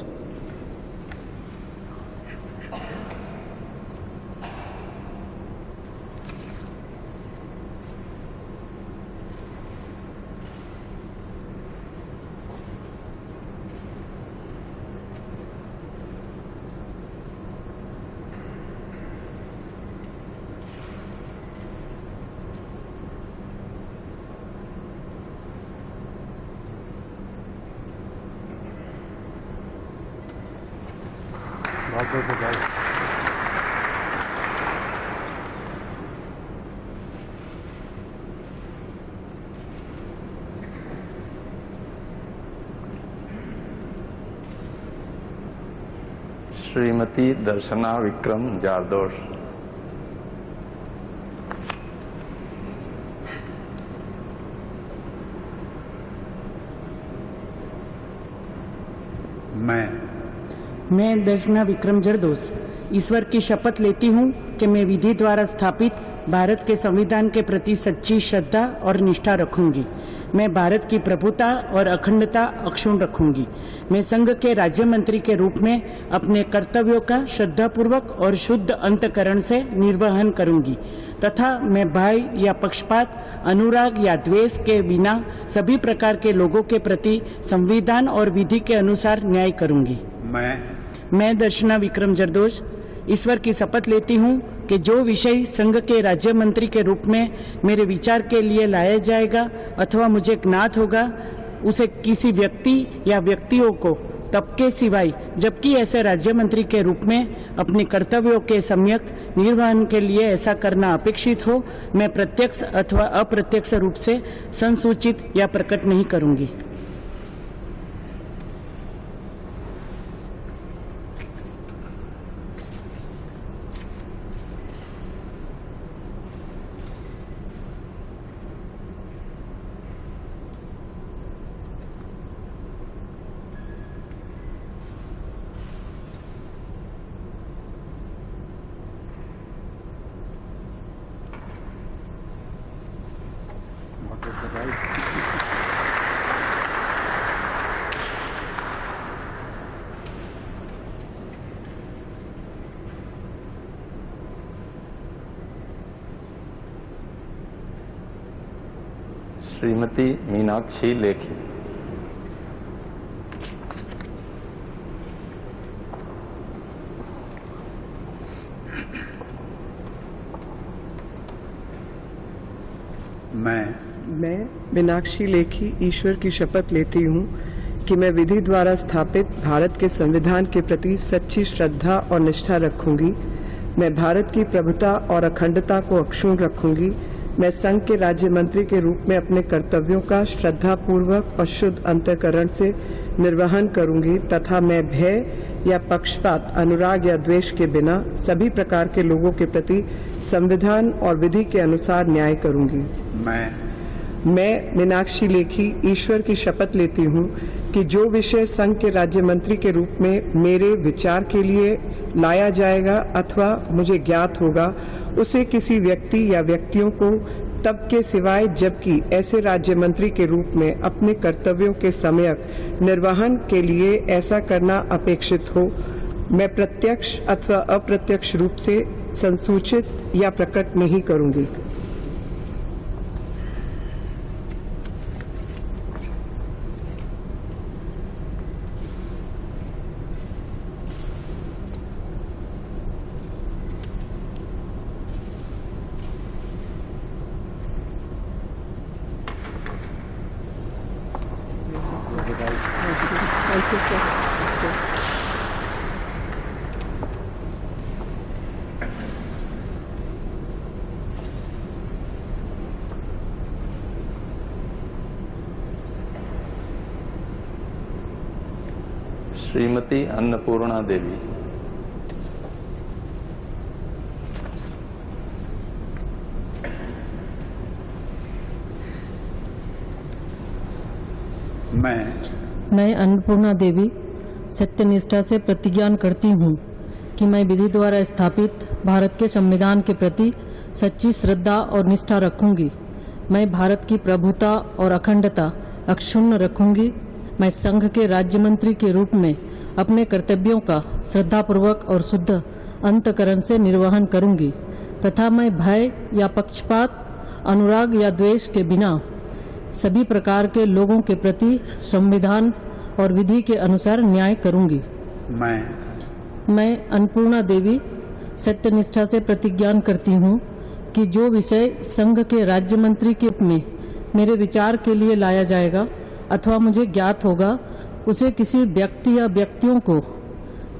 श्रीमती दर्शना विक्रम जारदोश। मैं दर्शना विक्रम जरदोस ईश्वर की शपथ लेती हूँ कि मैं विधि द्वारा स्थापित भारत के संविधान के प्रति सच्ची श्रद्धा और निष्ठा रखूंगी। मैं भारत की प्रभुता और अखंडता अक्षुण्ण रखूंगी। मैं संघ के राज्य मंत्री के रूप में अपने कर्तव्यों का श्रद्धापूर्वक और शुद्ध अंतःकरण से निर्वहन करूंगी तथा मैं भय या पक्षपात, अनुराग या द्वेष के बिना सभी प्रकार के लोगों के प्रति संविधान और विधि के अनुसार न्याय करूंगी। मैं दर्शना विक्रम जरदोश ईश्वर की शपथ लेती हूँ कि जो विषय संघ के राज्य मंत्री के रूप में मेरे विचार के लिए लाया जाएगा अथवा मुझे ज्ञात होगा, उसे किसी व्यक्ति या व्यक्तियों को तब के सिवाय जबकि ऐसे राज्य मंत्री के रूप में अपने कर्तव्यों के सम्यक निर्वहन के लिए ऐसा करना अपेक्षित हो, मैं प्रत्यक्ष अथवा अप्रत्यक्ष रूप से संसूचित या प्रकट नहीं करूंगी। श्रीमती मीनाक्षी लेखी। मैं मीनाक्षी लेखी ईश्वर की शपथ लेती हूँ कि मैं विधि द्वारा स्थापित भारत के संविधान के प्रति सच्ची श्रद्धा और निष्ठा रखूंगी। मैं भारत की प्रभुता और अखंडता को अक्षुण्ण रखूंगी। मैं संघ के राज्य मंत्री के रूप में अपने कर्तव्यों का श्रद्धापूर्वक और शुद्ध अंतःकरण से निर्वहन करूंगी तथा मैं भय या पक्षपात, अनुराग या द्वेष के बिना सभी प्रकार के लोगों के प्रति संविधान और विधि के अनुसार न्याय करूंगी। मैं मीनाक्षी लेखी ईश्वर की शपथ लेती हूँ कि जो विषय संघ के राज्य मंत्री के रूप में मेरे विचार के लिए लाया जाएगा अथवा मुझे ज्ञात होगा, उसे किसी व्यक्ति या व्यक्तियों को तब के सिवाय जबकि ऐसे राज्य मंत्री के रूप में अपने कर्तव्यों के सम्यक निर्वहन के लिए ऐसा करना अपेक्षित हो, मैं प्रत्यक्ष अथवा अप्रत्यक्ष रूप से संसूचित या प्रकट नहीं करूंगी। श्रीमती अन्नपूर्णा देवी। मैं अन्नपूर्णा देवी सत्यनिष्ठा से प्रतिज्ञा करती हूँ कि मैं विधि द्वारा स्थापित भारत के संविधान के प्रति सच्ची श्रद्धा और निष्ठा रखूंगी। मैं भारत की प्रभुता और अखंडता अक्षुण्ण रखूंगी। मैं संघ के राज्य मंत्री के रूप में अपने कर्तव्यों का श्रद्धापूर्वक और शुद्ध अंतःकरण से निर्वहन करूंगी तथा मैं भय या पक्षपात, अनुराग या द्वेष के बिना सभी प्रकार के लोगों के प्रति संविधान और विधि के अनुसार न्याय करूंगी। मैं अन्नपूर्णा देवी सत्यनिष्ठा से प्रतिज्ञा करती हूँ कि जो विषय संघ के राज्य मंत्री के रूप में मेरे विचार के लिए लाया जाएगा अथवा मुझे ज्ञात होगा, उसे किसी व्यक्ति या व्यक्तियों को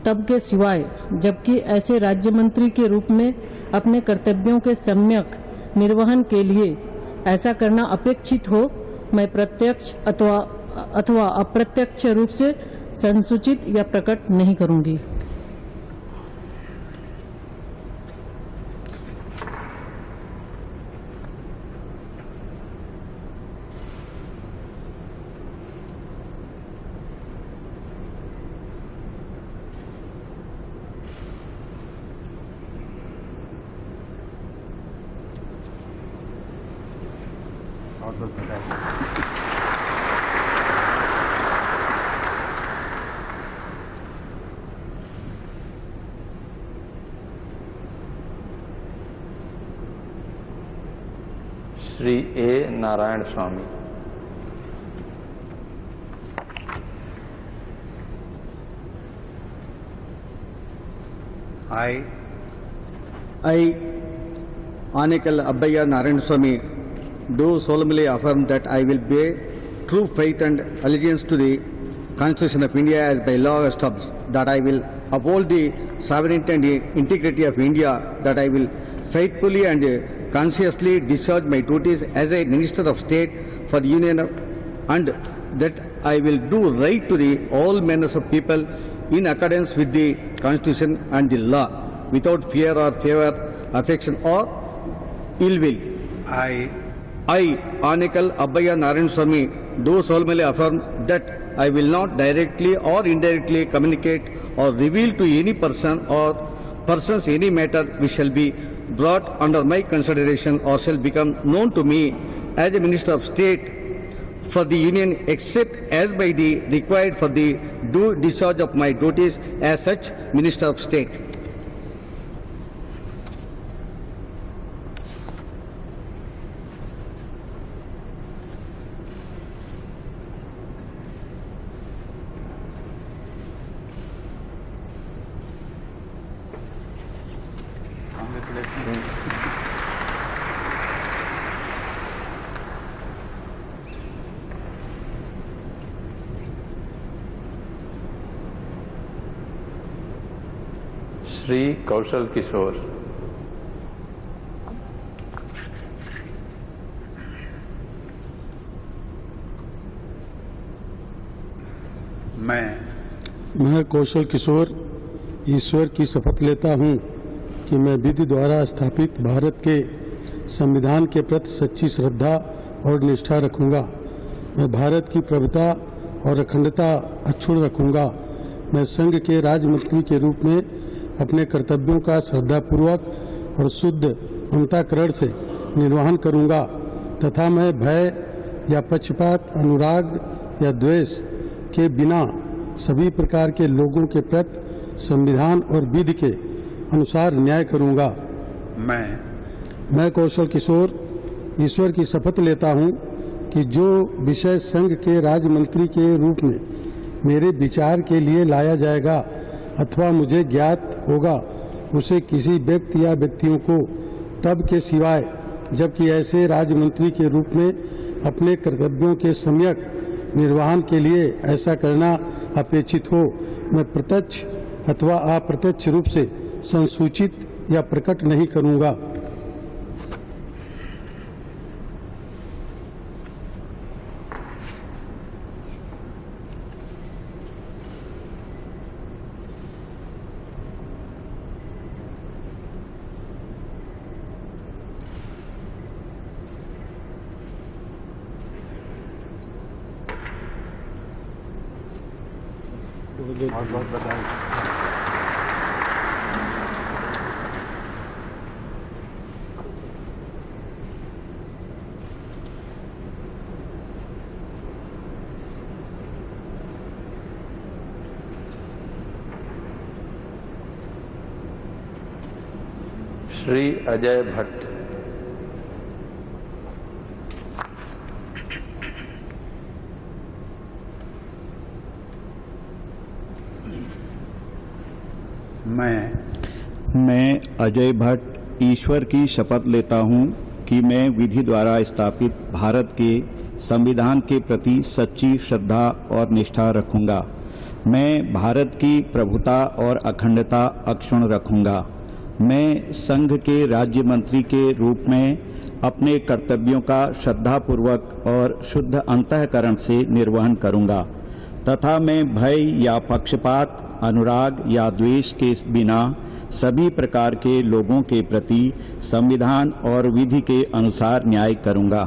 तब के सिवाय जबकि ऐसे राज्य मंत्री के रूप में अपने कर्तव्यों के सम्यक निर्वहन के लिए ऐसा करना अपेक्षित हो, मैं प्रत्यक्ष अथवा अप्रत्यक्ष रूप से संसूचित या प्रकट नहीं करूंगी। श्री ए नारायण स्वामी। I, Anikal Abbayya Narayan Swami, do solemnly affirm that I will bear true faith and allegiance to the Constitution of India as by law established, that I will uphold the sovereignty and integrity of India, that I will faithfully and consciously discharge my duties as a Minister of State for the Union, and that I will do right to the all manners of people in accordance with the Constitution and the law, without fear or favor, affection or ill will. I, Anikal Abbayya Narayan Swami, do solemnly affirm that I will not directly or indirectly communicate or reveal to any person or persons any matter which shall be brought under my consideration or shall become known to me as a Minister of State for the Union, except as by the required for the due discharge of my duties as such Minister of State. Shri Kaushal Kishore. मैं कौशल किशोर ईश्वर की शपथ लेता हूँ कि मैं विधि द्वारा स्थापित भारत के संविधान के प्रति सच्ची श्रद्धा और निष्ठा रखूंगा। मैं भारत की प्रभुता और अखंडता अक्षुण्ण रखूंगा। मैं संघ के राज्य मंत्री के रूप में अपने कर्तव्यों का श्रद्धापूर्वक और शुद्ध अंतःकरण से निर्वहन करूंगा तथा मैं भय या पक्षपात, अनुराग या द्वेष के बिना सभी प्रकार के लोगों के प्रति संविधान और विधि के अनुसार न्याय करूंगा। मैं कौशल किशोर ईश्वर की शपथ लेता हूं कि जो विषय संघ के राज्य मंत्री के रूप में मेरे विचार के लिए लाया जाएगा अथवा मुझे ज्ञात होगा, उसे किसी व्यक्ति या व्यक्तियों को तब के सिवाय जबकि ऐसे राज्य मंत्री के रूप में अपने कर्तव्यों के सम्यक निर्वहन के लिए ऐसा करना अपेक्षित हो, मैं प्रत्यक्ष अथवा अप्रत्यक्ष रूप से संसूचित या प्रकट नहीं करूंगा। बहुत बहुत बधाई। श्री अजय भट्ट। मैं अजय भट्ट ईश्वर की शपथ लेता हूं कि मैं विधि द्वारा स्थापित भारत के संविधान के प्रति सच्ची श्रद्धा और निष्ठा रखूंगा। मैं भारत की प्रभुता और अखंडता अक्षुण्ण रखूंगा। मैं संघ के राज्य मंत्री के रूप में अपने कर्तव्यों का श्रद्धापूर्वक और शुद्ध अंतःकरण से निर्वहन करूंगा तथा मैं भय या पक्षपात, अनुराग या द्वेष के बिना सभी प्रकार के लोगों के प्रति संविधान और विधि के अनुसार न्याय करूंगा।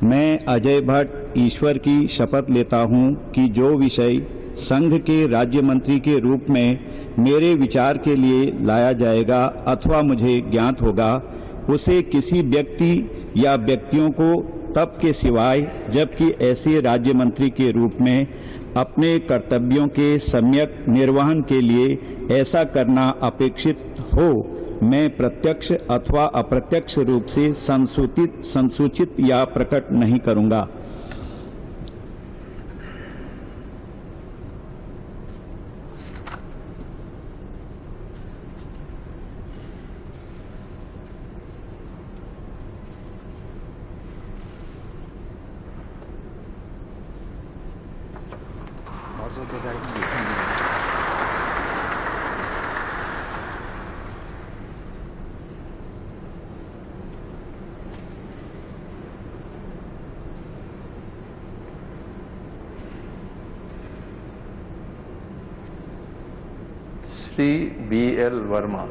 मैं अजय भट्ट ईश्वर की शपथ लेता हूं कि जो विषय संघ के राज्य मंत्री के रूप में मेरे विचार के लिए लाया जाएगा अथवा मुझे ज्ञात होगा, उसे किसी व्यक्ति या व्यक्तियों को तब के सिवाय जबकि ऐसे राज्य मंत्री के रूप में अपने कर्तव्यों के सम्यक निर्वहन के लिए ऐसा करना अपेक्षित हो, मैं प्रत्यक्ष अथवा अप्रत्यक्ष रूप से संसूचित या प्रकट नहीं करूंगा। श्री BL वर्मा।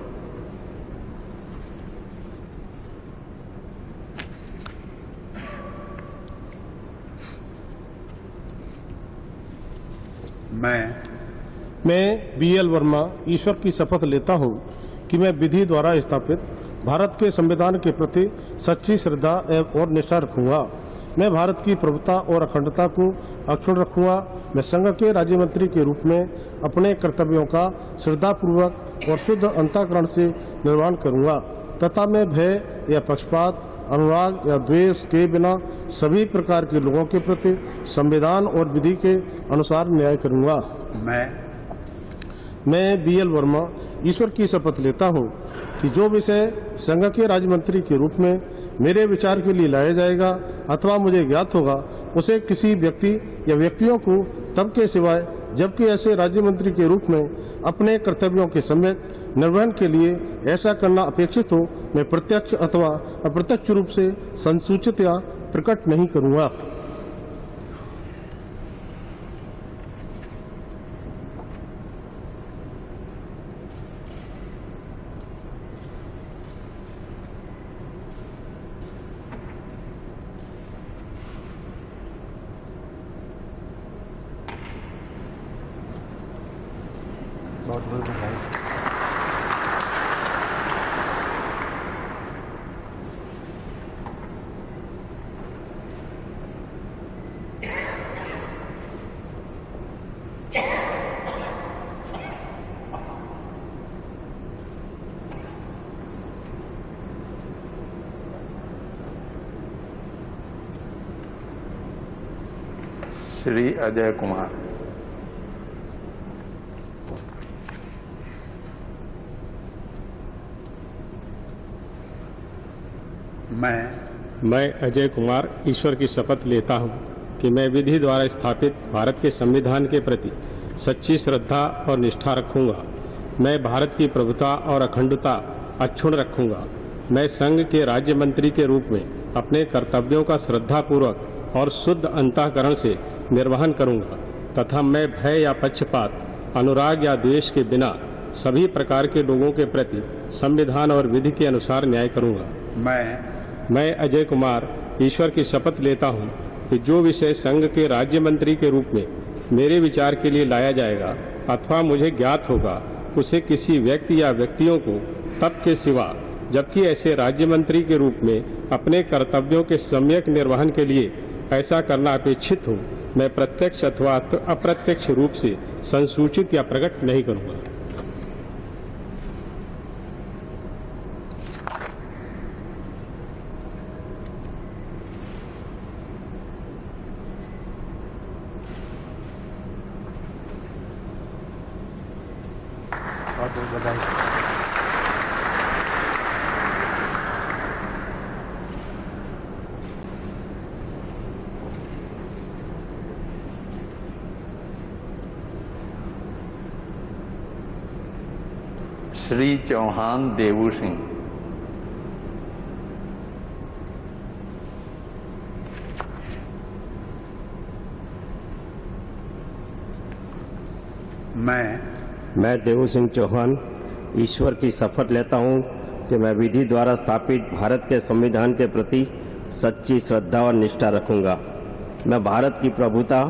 मैं BL वर्मा ईश्वर की शपथ लेता हूं कि मैं विधि द्वारा स्थापित भारत के संविधान के प्रति सच्ची श्रद्धा और निष्ठा रखूंगा। मैं भारत की प्रभुता और अखंडता को अक्षुण्ण रखूंगा। मैं संघ के राज्य मंत्री के रूप में अपने कर्तव्यों का श्रद्धापूर्वक और शुद्ध अंतःकरण से निर्वहन करूंगा तथा मैं भय या पक्षपात, अनुराग या द्वेष के बिना सभी प्रकार के लोगों के प्रति संविधान और विधि के अनुसार न्याय करूंगा। मैं BL वर्मा ईश्वर की शपथ लेता हूं कि जो विषय संघ के राज्य मंत्री के रूप में मेरे विचार के लिए लाया जाएगा अथवा मुझे ज्ञात होगा, उसे किसी व्यक्ति या व्यक्तियों को तब के सिवाय जबकि ऐसे राज्य मंत्री के रूप में अपने कर्तव्यों के सम्यक निर्वहन के लिए ऐसा करना अपेक्षित हो, मैं प्रत्यक्ष अथवा अप्रत्यक्ष रूप से संसूचित या प्रकट नहीं करूंगा। बहुत बहुत बधाई। श्री अजय कुमार। मैं अजय कुमार ईश्वर की शपथ लेता हूं कि मैं विधि द्वारा स्थापित भारत के संविधान के प्रति सच्ची श्रद्धा और निष्ठा रखूंगा। मैं भारत की प्रभुता और अखंडता अक्षुण्ण रखूंगा। मैं संघ के राज्य मंत्री के रूप में अपने कर्तव्यों का श्रद्धापूर्वक और शुद्ध अंतःकरण से निर्वहन करूंगा तथा मैं भय या पक्षपात, अनुराग या द्वेष के बिना सभी प्रकार के लोगों के प्रति संविधान और विधि के अनुसार न्याय करूंगा। मैं अजय कुमार ईश्वर की शपथ लेता हूं कि जो विषय संघ के राज्य मंत्री के रूप में मेरे विचार के लिए लाया जाएगा अथवा मुझे ज्ञात होगा, उसे किसी व्यक्ति या व्यक्तियों को तब के सिवा, जबकि ऐसे राज्य मंत्री के रूप में अपने कर्तव्यों के सम्यक निर्वहन के लिए ऐसा करना अपेक्षित हो, मैं प्रत्यक्ष अथवा अप्रत्यक्ष रूप से संसूचित या प्रकट नहीं करूँगा। बहुत बधाई। श्री चौहान देवू सिंह। मैं देवू सिंह चौहान ईश्वर की शपथ लेता हूं कि मैं विधि द्वारा स्थापित भारत के संविधान के प्रति सच्ची श्रद्धा और निष्ठा रखूंगा। मैं भारत की प्रभुता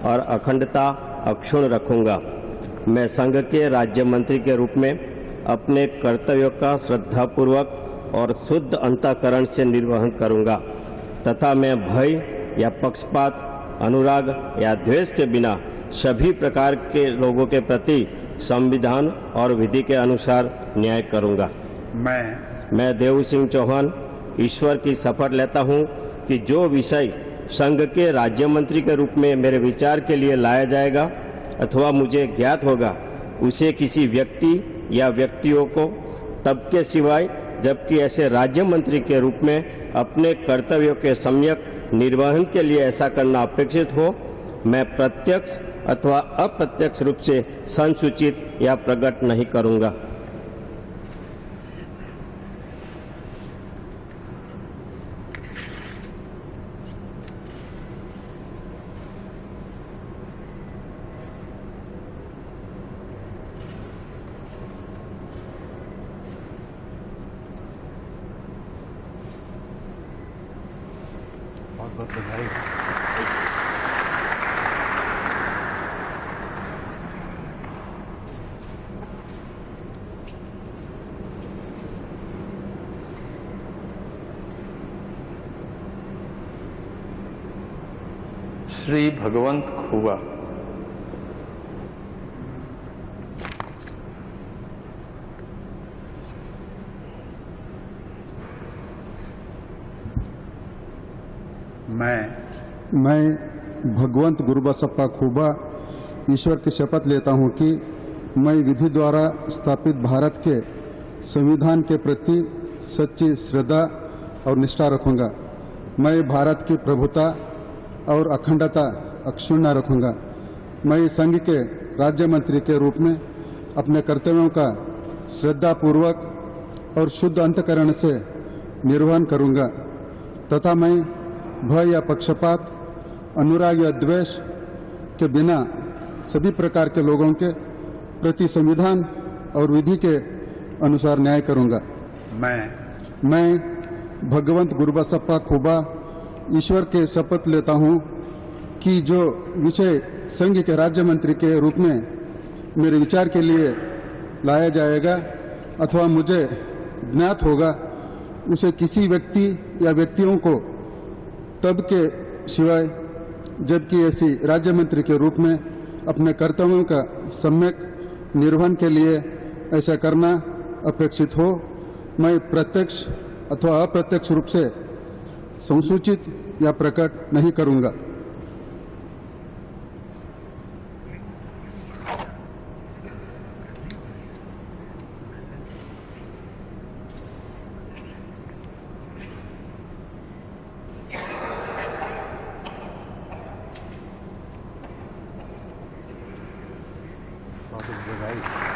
और अखंडता अक्षुण्ण रखूंगा। मैं संघ के राज्य मंत्री के रूप में अपने कर्तव्यों का श्रद्धापूर्वक और शुद्ध अंतःकरण से निर्वहन करूंगा तथा मैं भय या पक्षपात, अनुराग या द्वेष के बिना सभी प्रकार के लोगों के प्रति संविधान और विधि के अनुसार न्याय करूंगा। मैं देवू सिंह चौहान ईश्वर की शपथ लेता हूं कि जो विषय संघ के राज्य मंत्री के रूप में मेरे विचार के लिए लाया जाएगा अथवा मुझे ज्ञात होगा, उसे किसी व्यक्ति या व्यक्तियों को तब के सिवाय, जबकि ऐसे राज्य मंत्री के रूप में अपने कर्तव्यों के सम्यक निर्वहन के लिए ऐसा करना अपेक्षित हो, मैं प्रत्यक्ष अथवा अप्रत्यक्ष रूप से संसूचित या प्रकट नहीं करूंगा। बहुत बहुत बधाई। श्री भगवंत खुबा। मैं भगवंत गुरुबसप्पा खुबा ईश्वर की शपथ लेता हूं कि मैं विधि द्वारा स्थापित भारत के संविधान के प्रति सच्ची श्रद्धा और निष्ठा रखूंगा। मैं भारत की प्रभुता और अखंडता अक्षुण्ण रखूंगा। मैं संघ के राज्य मंत्री के रूप में अपने कर्तव्यों का श्रद्धापूर्वक और शुद्ध अंतःकरण से निर्वहन करूंगा तथा मैं भय या पक्षपात, अनुराग या द्वेष के बिना सभी प्रकार के लोगों के प्रति संविधान और विधि के अनुसार न्याय करूंगा। मैं भगवंत गुरुबसप्पा खुबा ईश्वर के शपथ लेता हूं कि जो विषय संघ के राज्य मंत्री के रूप में मेरे विचार के लिए लाया जाएगा अथवा मुझे ज्ञात होगा, उसे किसी व्यक्ति या व्यक्तियों को तब के सिवाय, जबकि ऐसी राज्य मंत्री के रूप में अपने कर्तव्यों का सम्यक निर्वहन के लिए ऐसा करना अपेक्षित हो, मैं प्रत्यक्ष अथवा अप्रत्यक्ष रूप से संसूचित या प्रकट नहीं करूंगा। बहुत बधाई।